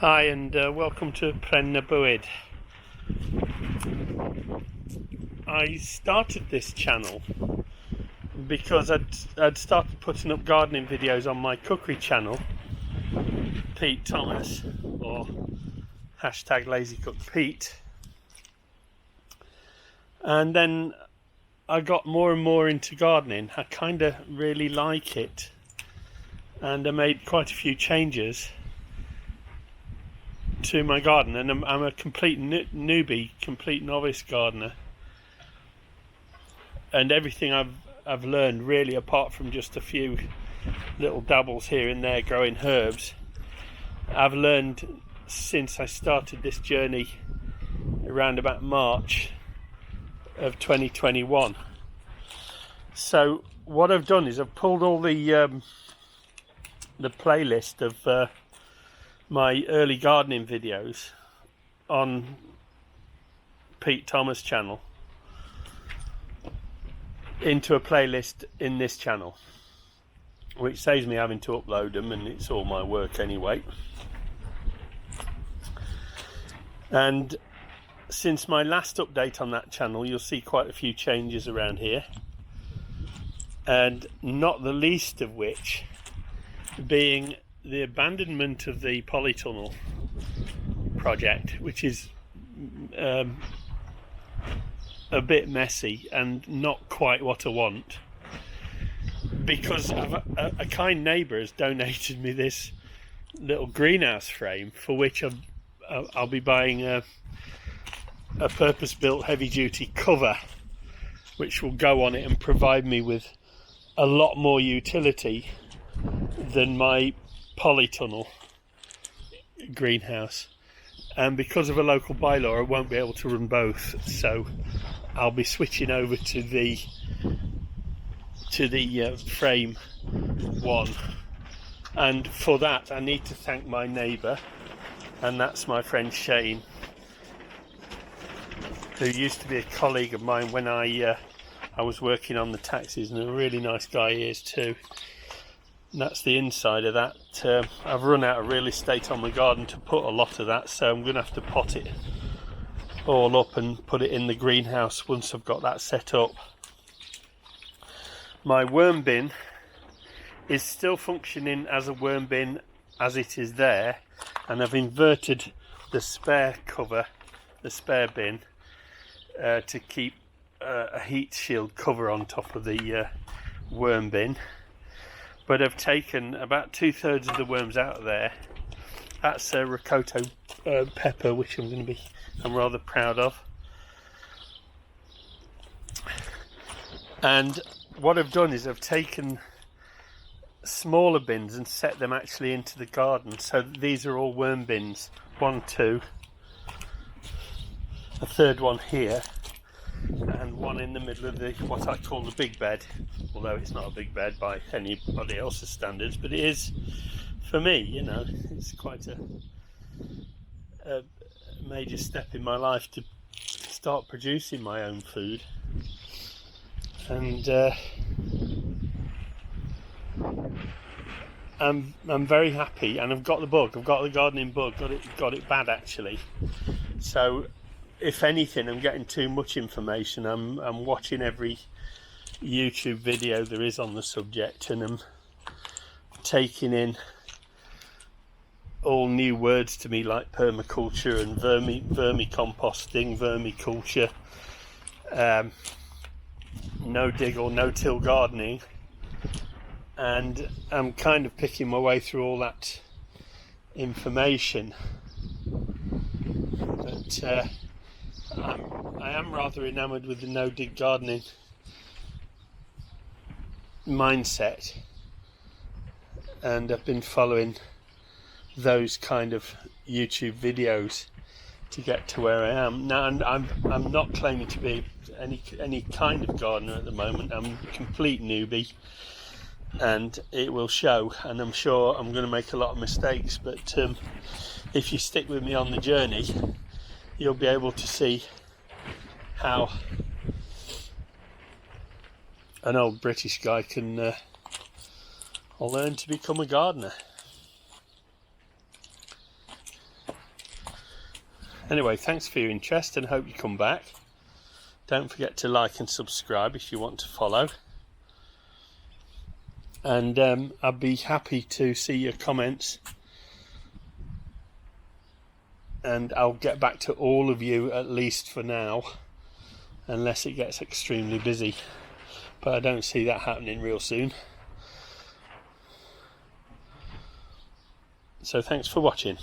Hi and welcome to Pren Y Bywyd. I started this channel because I'd started putting up gardening videos on my cookery channel, Pete Thomas, or #LazyCookPete, and then I got more and more into gardening. I kind of really like it, and I made quite a few changes to my garden, and I'm a complete newbie, complete novice gardener, and everything I've learned, really, apart from just a few little dabbles here and there growing herbs, I've learned since I started this journey around about March of 2021. So what I've done is I've pulled all the playlist of my early gardening videos on Pete Thomas channel into a playlist in this channel, which saves me having to upload them, and it's all my work anyway. And since my last update on that channel, you'll see quite a few changes around here, and not the least of which being the abandonment of the polytunnel project, which is a bit messy and not quite what I want, because a kind neighbour has donated me this little greenhouse frame, for which I'll be buying a purpose-built heavy-duty cover which will go on it and provide me with a lot more utility than my polytunnel greenhouse. And because of a local bylaw, I won't be able to run both, so I'll be switching over to the frame one. And for that I need to thank my neighbour, and that's my friend Shane, who used to be a colleague of mine when I was working on the taxis, and a really nice guy he is too. And that's the inside of that. I've run out of real estate on my garden to put a lot of that, so I'm going to have to pot it all up and put it in the greenhouse once I've got that set up. My worm bin is still functioning as a worm bin as it is there, and I've inverted the spare cover, the spare bin, to keep a heat shield cover on top of the worm bin. But I've taken about 2/3 of the worms out of there. That's a ricotta pepper, which I'm rather proud of. And what I've done is I've taken smaller bins and set them actually into the garden. So these are all worm bins. 1, 2, a third one here, and one in the middle of what I call the big bed, although it's not a big bed by anybody else's standards, but it is for me. You know, it's quite a major step in my life to start producing my own food, and I'm very happy. And I've got the bug. I've got the gardening bug. Got it bad, actually. So if anything, I'm getting too much information. I'm watching every YouTube video there is on the subject, and I'm taking in all new words to me, like permaculture and vermicomposting, vermiculture, no dig or no till gardening, and I'm kind of picking my way through all that information. But I am rather enamoured with the no-dig gardening mindset, and I've been following those kind of YouTube videos to get to where I am now. And I'm not claiming to be any kind of gardener at the moment. I'm a complete newbie, and it will show, and I'm sure I'm going to make a lot of mistakes, but if you stick with me on the journey, you'll be able to see how an old British guy can learn to become a gardener. Anyway, thanks for your interest and hope you come back. Don't forget to like and subscribe if you want to follow. And I'd be happy to see your comments. And I'll get back to all of you, at least for now, unless it gets extremely busy. But I don't see that happening real soon. So thanks for watching.